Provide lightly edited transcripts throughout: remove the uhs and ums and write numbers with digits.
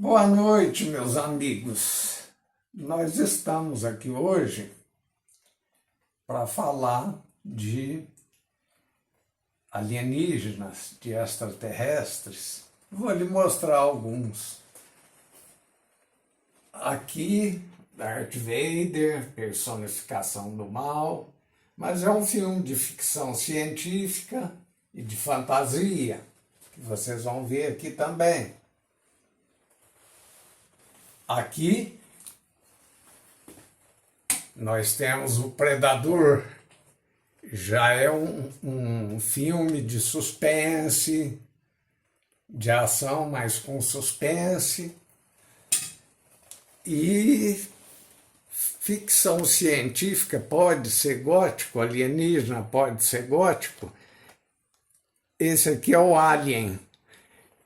Boa noite, meus amigos. Nós estamos aqui hoje para falar de alienígenas, de extraterrestres. Vou lhe mostrar alguns. Aqui, Darth Vader, personificação do mal, mas é um filme de ficção científica e de fantasia, que vocês vão ver aqui também. Aqui nós temos o Predador, já é um filme de suspense, de ação, mas com suspense, e ficção científica pode ser gótico, alienígena pode ser gótico. Esse aqui é o Alien,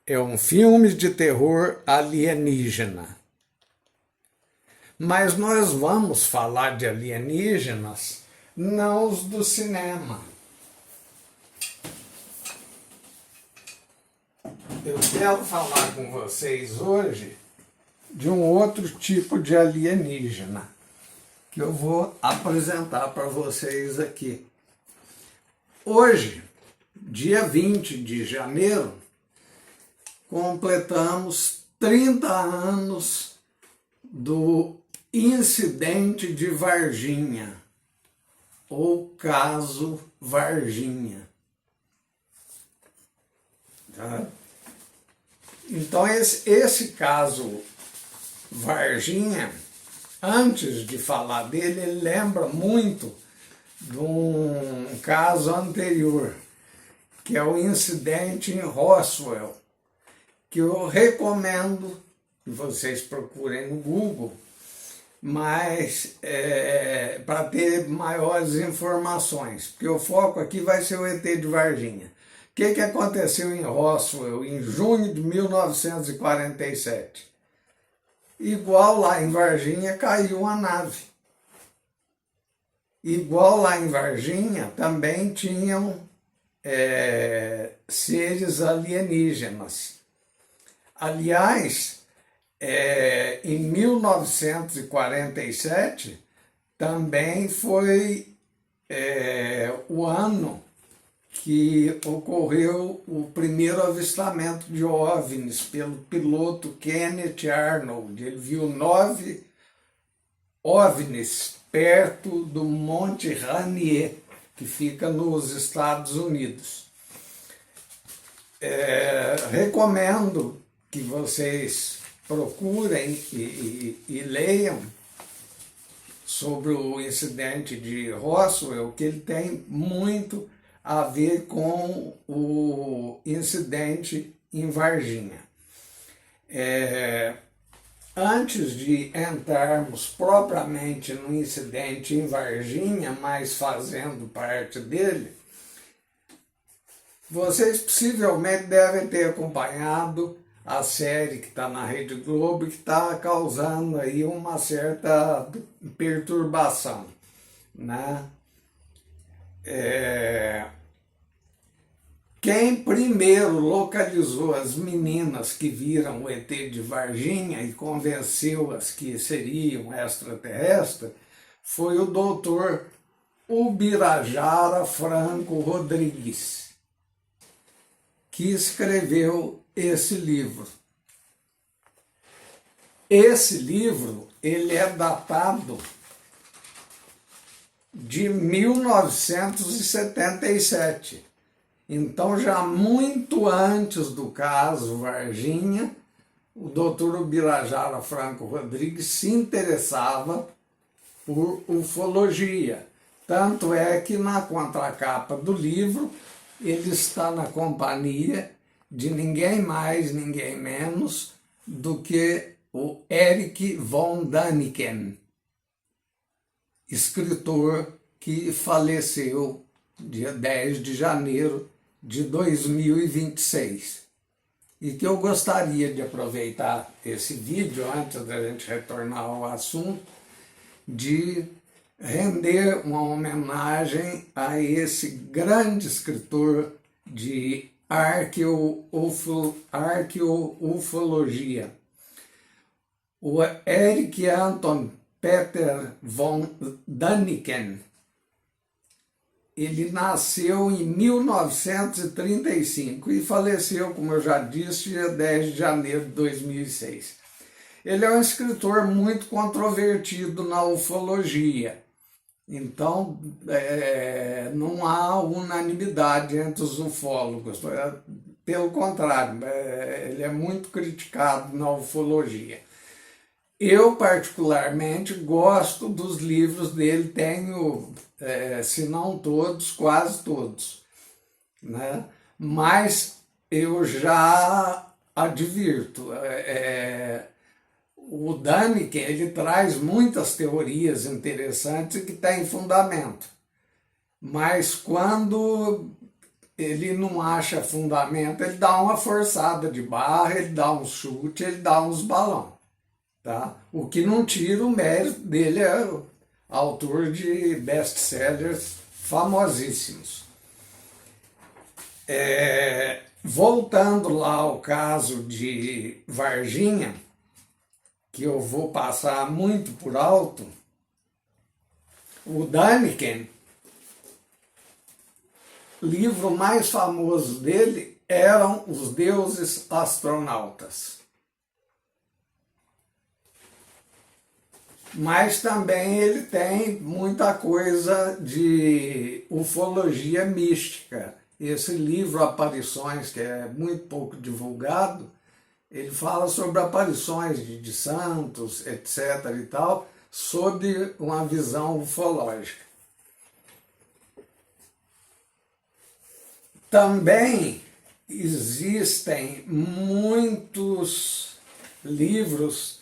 é um filme de terror alienígena. Mas nós vamos falar de alienígenas, não os do cinema. Eu quero falar com vocês hoje de um outro tipo de alienígena, que eu vou apresentar para vocês aqui. Hoje, dia 20 de janeiro, completamos 30 anos do incidente de Varginha, ou caso Varginha. Tá? Então, esse caso Varginha, antes de falar dele, ele lembra muito de um caso anterior, que é o incidente em Roswell, que eu recomendo que vocês procurem no Google, mas para ter maiores informações, porque o foco aqui vai ser o ET de Varginha. O que aconteceu em Roswell em junho de 1947? Igual lá em Varginha, caiu uma nave. Igual lá em Varginha, também tinham seres alienígenas. Aliás, em 1947, também foi o ano que ocorreu o primeiro avistamento de OVNIs pelo piloto Kenneth Arnold. Ele viu 9 OVNIs perto do Monte Rainier, que fica nos Estados Unidos. Recomendo que vocês procurem e leiam sobre o incidente de Roswell, que ele tem muito a ver com o incidente em Varginha. Antes de entrarmos propriamente no incidente em Varginha, mas fazendo parte dele, vocês possivelmente devem ter acompanhado a série que está na Rede Globo, que está causando aí uma certa perturbação, né? Quem primeiro localizou as meninas que viram o ET de Varginha e convenceu-as que seriam extraterrestres foi o doutor Ubirajara Franco Rodrigues, que escreveu esse livro. Esse livro, ele é datado de 1977. Então, já muito antes do caso Varginha, o doutor Ubirajara Franco Rodrigues se interessava por ufologia. Tanto é que na contracapa do livro, ele está na companhia de ninguém mais, ninguém menos do que o Erich von Däniken, escritor que faleceu dia 10 de janeiro de 2026. E que eu gostaria de aproveitar esse vídeo, antes da gente retornar ao assunto, de render uma homenagem a esse grande escritor de arqueoufologia. O Erich Anton Peter von Däniken, ele nasceu em 1935 e faleceu, como eu já disse, dia 10 de janeiro de 2006. Ele é um escritor muito controvertido na ufologia. Então, não há unanimidade entre os ufólogos. Pelo contrário, ele é muito criticado na ufologia. Eu, particularmente, gosto dos livros dele, tenho, se não todos, quase todos, né? Mas eu já advirto, o Däniken, ele traz muitas teorias interessantes que têm fundamento, mas quando ele não acha fundamento, ele dá uma forçada de barra, ele dá um chute, ele dá uns balão. Tá? O que não tira o mérito dele, é autor de best-sellers famosíssimos. Voltando lá ao caso de Varginha, que eu vou passar muito por alto, o Däniken, o livro mais famoso dele eram Os Deuses Astronautas. Mas também ele tem muita coisa de ufologia mística. Esse livro Aparições, que é muito pouco divulgado, ele fala sobre aparições de santos, etc. e tal, sob uma visão ufológica. Também existem muitos livros.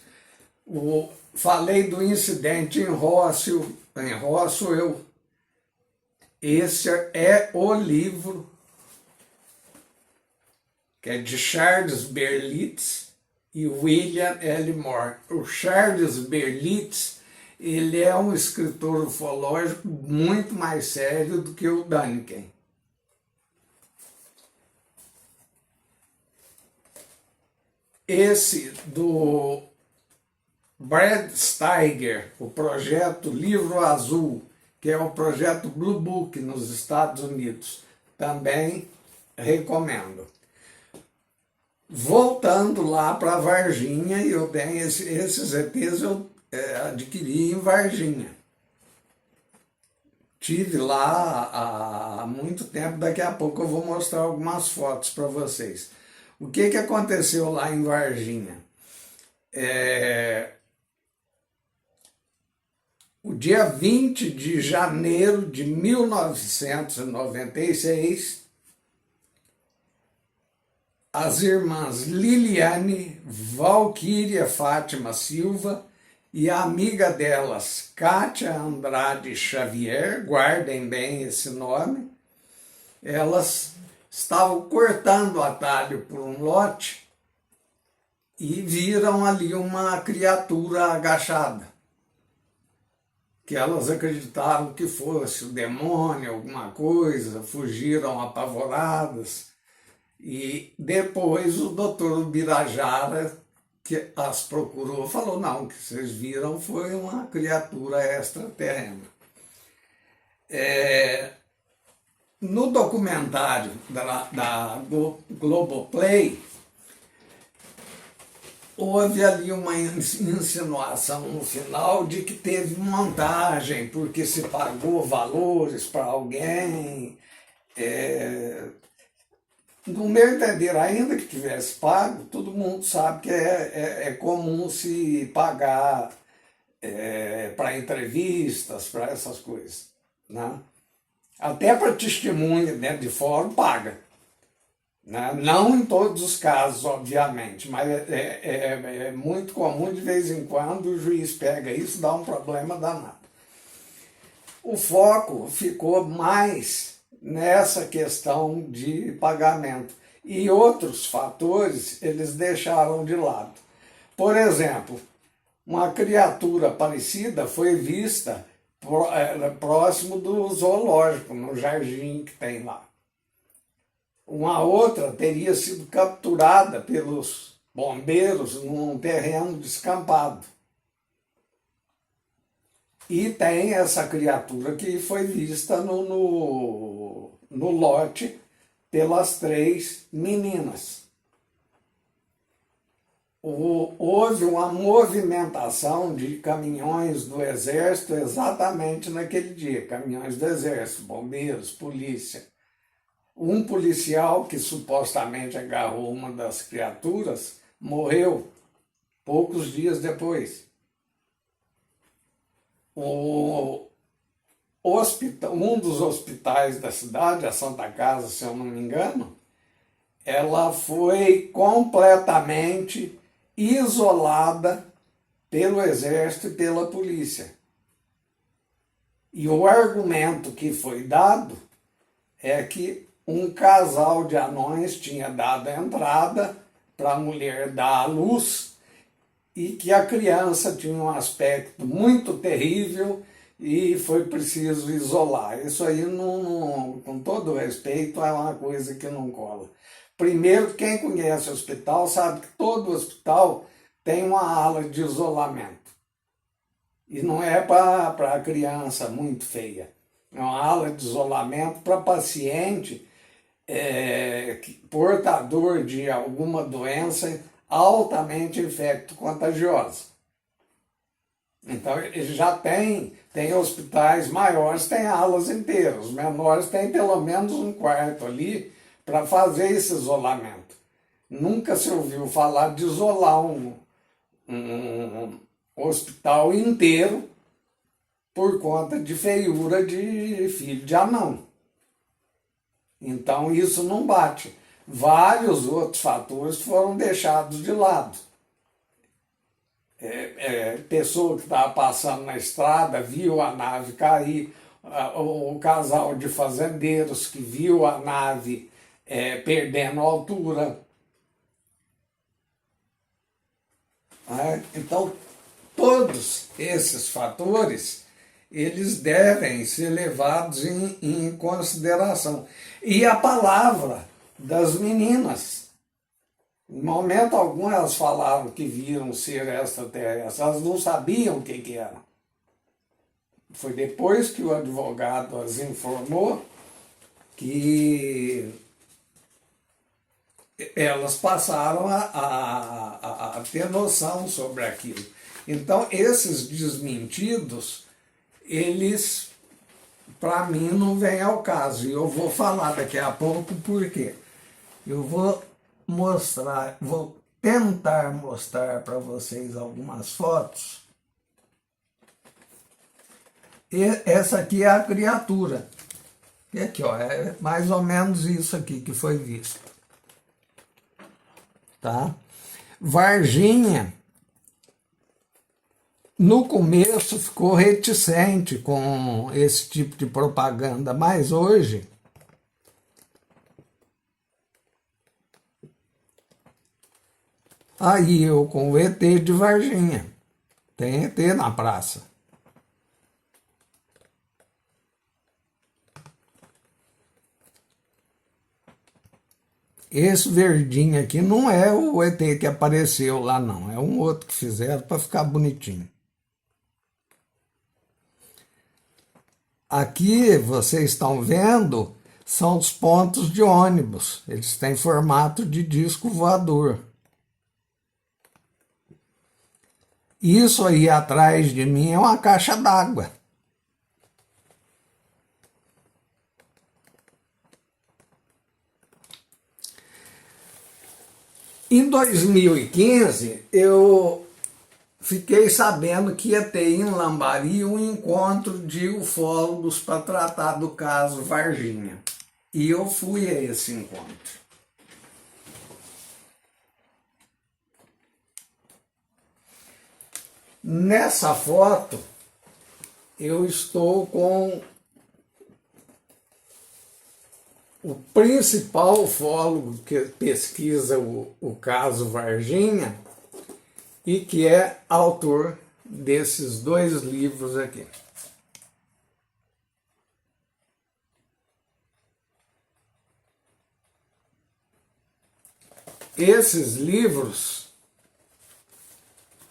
Falei do incidente em Roswell. Esse é o livro que é de Charles Berlitz e William L. Moore. O Charles Berlitz, ele é um escritor ufológico muito mais sério do que o Däniken. Esse do Brad Steiger, o projeto Livro Azul, que é o projeto Blue Book nos Estados Unidos, também recomendo. Voltando lá para Varginha, eu tenho esses ETs eu adquiri em Varginha. Tive lá há muito tempo, daqui a pouco eu vou mostrar algumas fotos para vocês. O que aconteceu lá em Varginha? O dia 20 de janeiro de 1996, as irmãs Liliane Valquíria Fátima Silva e a amiga delas, Kátia Andrade Xavier, guardem bem esse nome, elas estavam cortando o atalho por um lote e viram ali uma criatura agachada, que elas acreditaram que fosse o demônio, alguma coisa, fugiram apavoradas. E depois o doutor Ubirajara, que as procurou, falou, não, o que vocês viram foi uma criatura extraterrena. No documentário da Globoplay, houve ali uma insinuação no final de que teve montagem, porque se pagou valores para alguém. No meu entender, ainda que tivesse pago, todo mundo sabe que é comum se pagar para entrevistas, para essas coisas, né? Até para testemunha dentro de fórum paga. Né? Não em todos os casos, obviamente, mas é muito comum, de vez em quando, o juiz pega isso e dá um problema danado. O foco ficou mais nessa questão de pagamento. E outros fatores eles deixaram de lado. Por exemplo, uma criatura parecida foi vista próximo do zoológico, no jardim que tem lá. Uma outra teria sido capturada pelos bombeiros num terreno descampado. E tem essa criatura que foi vista no lote pelas 3 meninas. Houve uma movimentação de caminhões do Exército exatamente naquele dia, caminhões do Exército, bombeiros, polícia. Um policial que supostamente agarrou uma das criaturas morreu poucos dias depois. Um dos hospitais da cidade, a Santa Casa, se eu não me engano, ela foi completamente isolada pelo Exército e pela polícia. E o argumento que foi dado é que um casal de anões tinha dado a entrada para a mulher dar à luz e que a criança tinha um aspecto muito terrível e foi preciso isolar. Isso aí, com todo respeito, é uma coisa que não cola. Primeiro, quem conhece o hospital sabe que todo hospital tem uma ala de isolamento. E não é para criança muito feia. É uma ala de isolamento para paciente portador de alguma doença altamente infecto-contagiosa. Então, ele já tem hospitais maiores, tem alas inteiras, os menores têm pelo menos um quarto ali para fazer esse isolamento. Nunca se ouviu falar de isolar um hospital inteiro por conta de feiura de filho de anão. Então isso não bate. Vários outros fatores foram deixados de lado. Pessoa que estava passando na estrada viu a nave cair, o casal de fazendeiros que viu a nave perdendo altura. Então, todos esses fatores, eles devem ser levados em consideração. E a palavra das meninas. Em momento algum elas falaram que viram ser extraterrestres, elas não sabiam o que era. Foi depois que o advogado as informou que elas passaram a ter noção sobre aquilo. Então, esses desmentidos, eles, para mim, não vêm ao caso. E eu vou falar daqui a pouco por quê. Eu vou tentar mostrar para vocês algumas fotos. E essa aqui é a criatura. E aqui, ó, é mais ou menos isso aqui que foi visto. Tá? Varginha, no começo, ficou reticente com esse tipo de propaganda, mas hoje aí eu com o ET de Varginha. Tem ET na praça. Esse verdinho aqui não é o ET que apareceu lá, não. É um outro que fizeram para ficar bonitinho. Aqui vocês estão vendo, são os pontos de ônibus. Eles têm formato de disco voador. Isso aí atrás de mim é uma caixa d'água. Em 2015, eu fiquei sabendo que ia ter em Lambari um encontro de ufólogos para tratar do caso Varginha. E eu fui a esse encontro. Nessa foto, eu estou com o principal ufólogo que pesquisa o caso Varginha e que é autor desses 2 livros aqui. Esses livros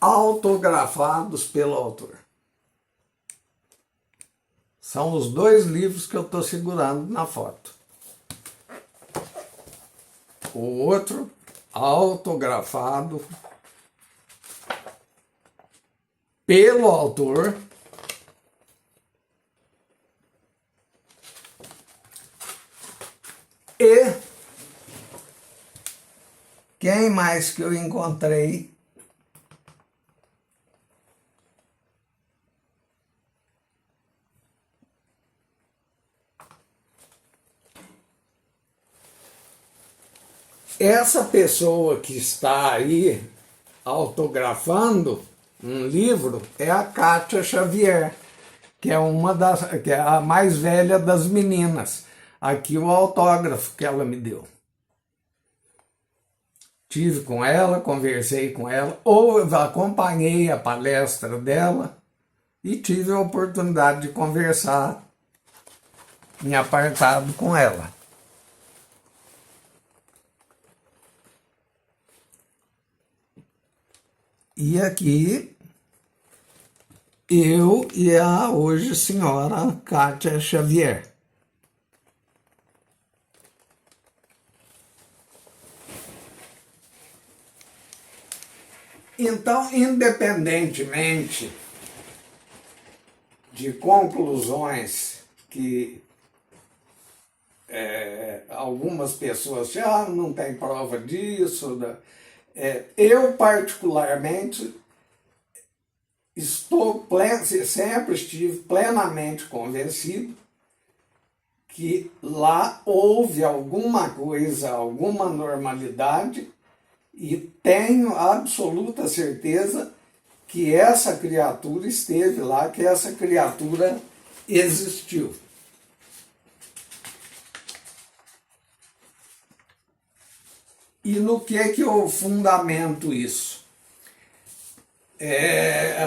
autografados pelo autor. São os dois livros que eu estou segurando na foto. O outro autografado pelo autor e quem mais que eu encontrei? Essa pessoa que está aí autografando um livro é a Kátia Xavier, que é a mais velha das meninas. Aqui o autógrafo que ela me deu. Tive com ela, conversei com ela, ou acompanhei a palestra dela e tive a oportunidade de conversar em apartado com ela. E aqui, eu e a hoje senhora Kátia Xavier. Então, independentemente de conclusões que algumas pessoas já não tem prova disso, eu particularmente sempre estive plenamente convencido que lá houve alguma coisa, alguma normalidade, e tenho absoluta certeza que essa criatura esteve lá, que essa criatura existiu. E no que eu fundamento isso?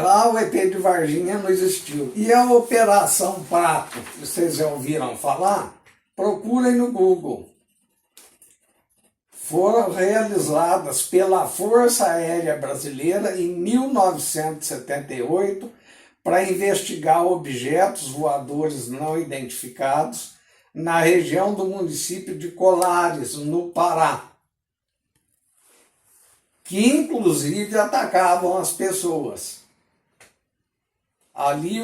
Lá o ET de Varginha não existiu. E a Operação Prato, vocês já ouviram falar? Procurem no Google. Foram realizadas pela Força Aérea Brasileira em 1978 para investigar objetos voadores não identificados na região do município de Colares, no Pará, que inclusive atacavam as pessoas. Ali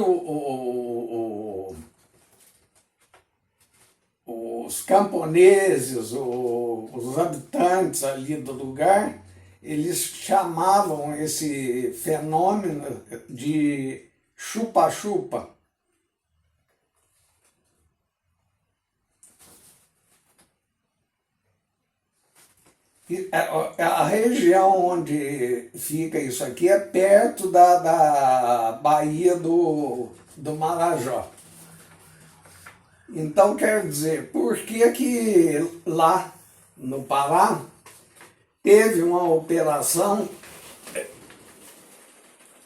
os camponeses, os habitantes ali do lugar, eles chamavam esse fenômeno de chupa-chupa. A região onde fica isso aqui é perto da Baía do Marajó. Então, quer dizer, por que lá no Pará teve uma operação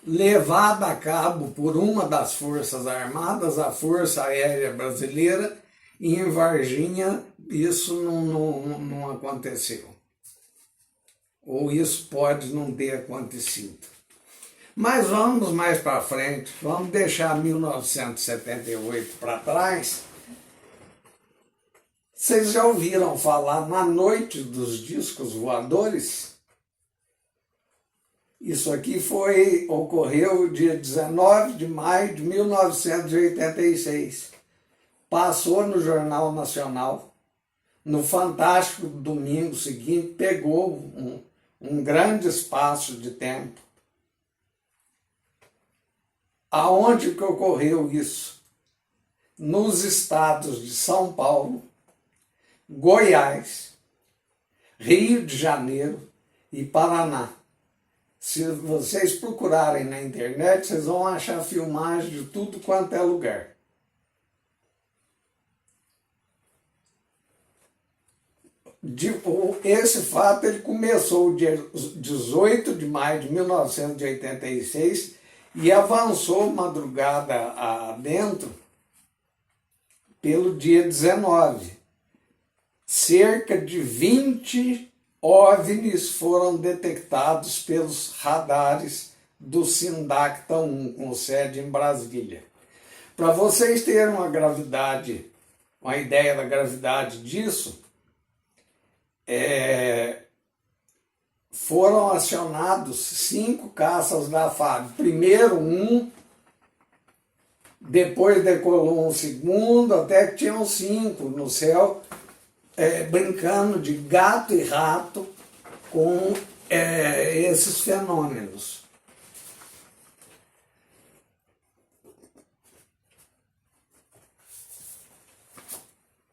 levada a cabo por uma das Forças Armadas, a Força Aérea Brasileira, e em Varginha isso não aconteceu. Ou isso pode não ter acontecido. Mas vamos mais para frente, vamos deixar 1978 para trás. Vocês já ouviram falar na Noite dos Discos Voadores? Isso aqui ocorreu dia 19 de maio de 1986. Passou no Jornal Nacional. No Fantástico domingo seguinte, pegou um grande espaço de tempo. Aonde que ocorreu isso? Nos estados de São Paulo, Goiás, Rio de Janeiro e Paraná. Se vocês procurarem na internet, vocês vão achar filmagens de tudo quanto é lugar. Esse fato ele começou dia 18 de maio de 1986 e avançou madrugada adentro pelo dia 19. Cerca de 20 OVNIs foram detectados pelos radares do Sindacta 1, com sede em Brasília. Para vocês terem uma ideia da gravidade disso, foram acionados 5 caças da FAB. Primeiro um, depois decolou um segundo, até que tinham 5 no céu, brincando de gato e rato com esses fenômenos.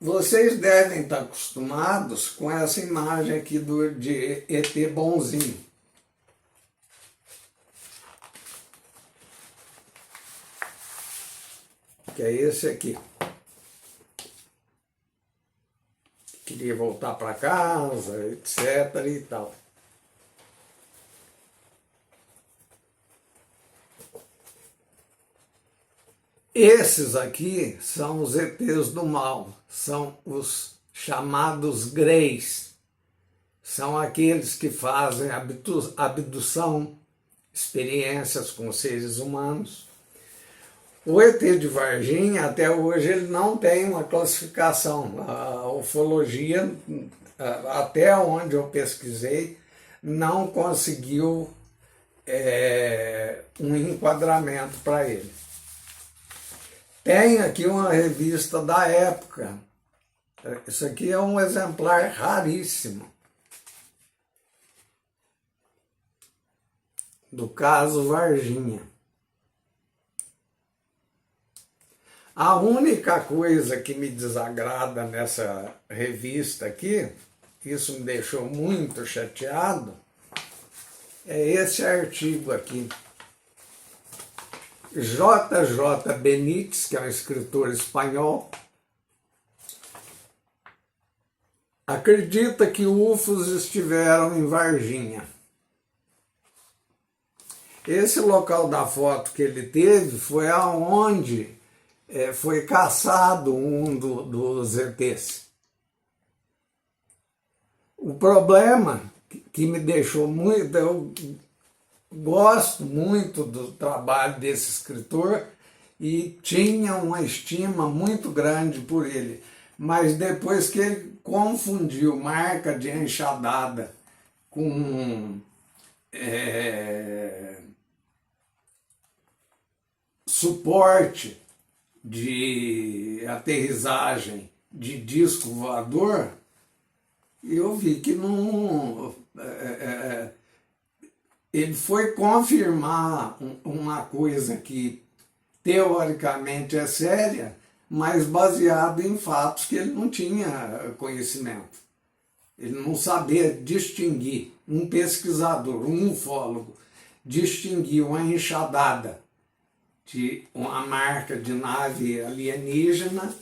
Vocês devem estar acostumados com essa imagem aqui de ET bonzinho. Que é esse aqui. Queria voltar para casa, etc. e tal. Esses aqui são os ETs do mal, são os chamados greys. São aqueles que fazem abdução, experiências com seres humanos. O ET de Varginha, até hoje, ele não tem uma classificação. A ufologia, até onde eu pesquisei, não conseguiu um enquadramento para ele. Tem aqui uma revista da época. Isso aqui é um exemplar raríssimo do caso Varginha. A única coisa que me desagrada nessa revista aqui, isso me deixou muito chateado, é esse artigo aqui. J.J. Benítez, que é um escritor espanhol, acredita que UFOs estiveram em Varginha. Esse local da foto que ele teve foi aonde foi caçado um dos ETs. O problema que me deixou muito... Eu gosto muito do trabalho desse escritor e tinha uma estima muito grande por ele. Mas depois que ele confundiu marca de enxadada com suporte de aterrissagem de disco voador, eu vi que não... ele foi confirmar uma coisa que teoricamente é séria, mas baseado em fatos que ele não tinha conhecimento. Ele não sabia distinguir, um pesquisador, um ufólogo, distinguir uma enxadada de uma marca de nave alienígena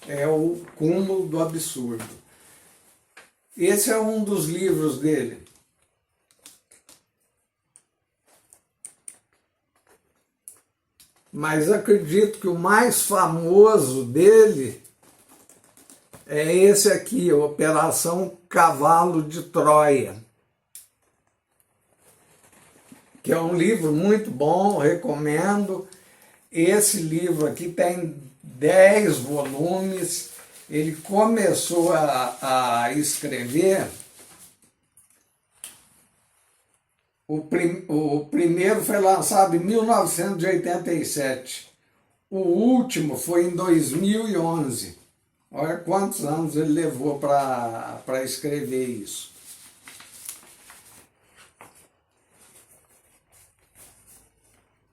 é o cúmulo do absurdo. Esse é um dos livros dele. Mas acredito que o mais famoso dele é esse aqui, Operação Cavalo de Troia, que é um livro muito bom, recomendo. Esse livro aqui tem 10 volumes, ele começou a escrever... O primeiro foi lançado em 1987, o último foi em 2011. Olha quantos anos ele levou para escrever isso.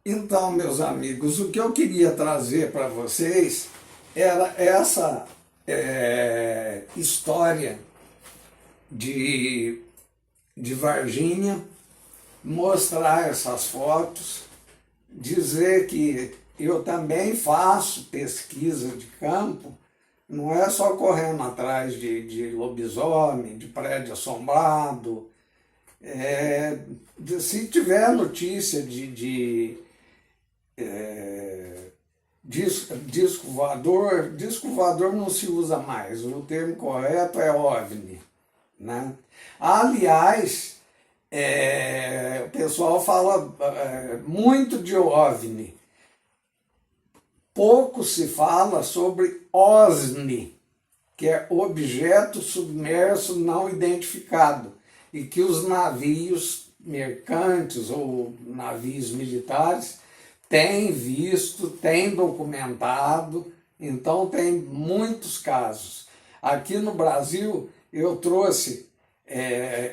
Então, meus amigos, o que eu queria trazer para vocês era essa história de Varginha, mostrar essas fotos, dizer que eu também faço pesquisa de campo, não é só correndo atrás de lobisomem, de prédio assombrado. Se tiver notícia de disco voador não se usa mais, o termo correto é OVNI, né? Aliás, o pessoal fala muito de OVNI. Pouco se fala sobre OSNI, que é objeto submerso não identificado, e que os navios mercantes ou navios militares têm visto, têm documentado, então tem muitos casos. Aqui no Brasil eu trouxe,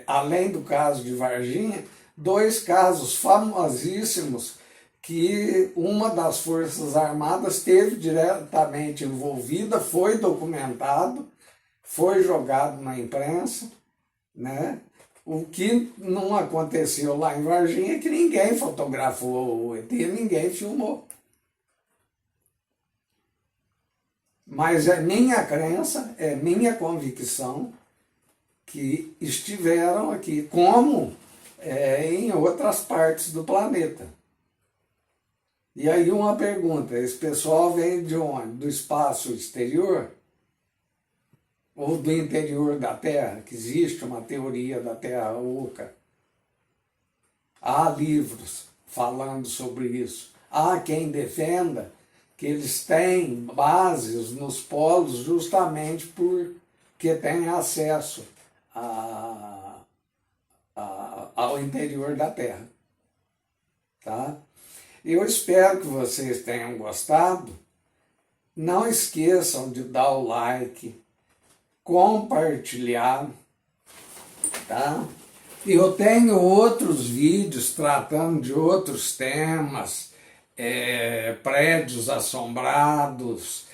além do caso de Varginha, 2 casos famosíssimos que uma das Forças Armadas esteve diretamente envolvida, foi documentado, foi jogado na imprensa, né? O que não aconteceu lá em Varginha é que ninguém fotografou o ET, ninguém filmou. Mas é minha crença, é minha convicção que estiveram aqui, como em outras partes do planeta. E aí uma pergunta, esse pessoal vem de onde? Do espaço exterior? Ou do interior da Terra, que existe uma teoria da Terra oca? Há livros falando sobre isso. Há quem defenda que eles têm bases nos polos justamente porque têm acesso ao interior da Terra. Tá? Eu espero que vocês tenham gostado. Não esqueçam de dar o like, compartilhar, tá? Eu tenho outros vídeos tratando de outros temas, prédios assombrados,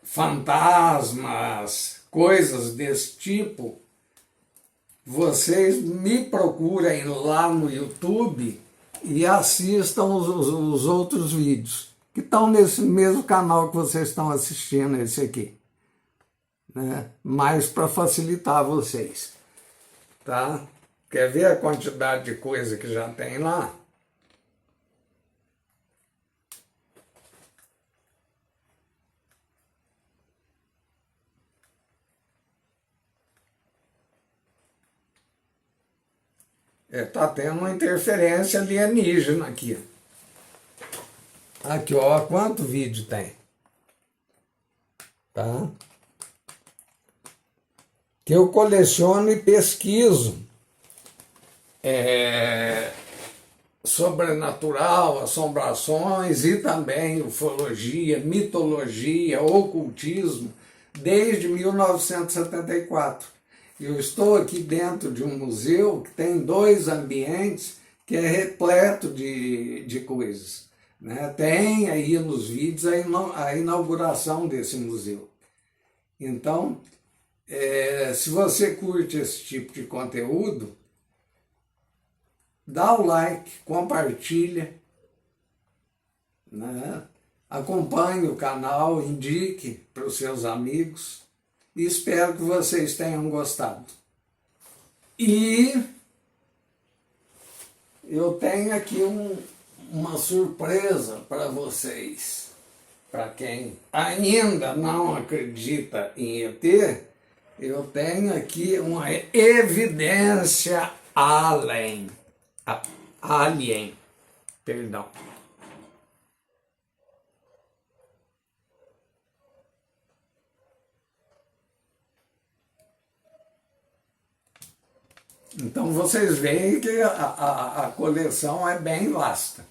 fantasmas, coisas desse tipo. Vocês me procurem lá no YouTube e assistam os outros vídeos, que estão nesse mesmo canal que vocês estão assistindo, esse aqui. Né? Mas para facilitar vocês. Tá? Quer ver a quantidade de coisa que já tem lá? Tá tendo uma interferência alienígena aqui. Aqui, ó, quanto vídeo tem. Tá? Que eu coleciono e pesquiso. Sobrenatural, assombrações e também ufologia, mitologia, ocultismo, desde 1974. Eu estou aqui dentro de um museu que tem 2 ambientes que é repleto de coisas. Né? Tem aí nos vídeos a inauguração desse museu. Então, se você curte esse tipo de conteúdo, dá o like, compartilha, né? Acompanhe o canal, indique para os seus amigos e espero que vocês tenham gostado. E eu tenho aqui uma surpresa para vocês. Para quem ainda não acredita em ET, eu tenho aqui uma evidência alien. Perdão. Então vocês veem que a coleção é bem vasta.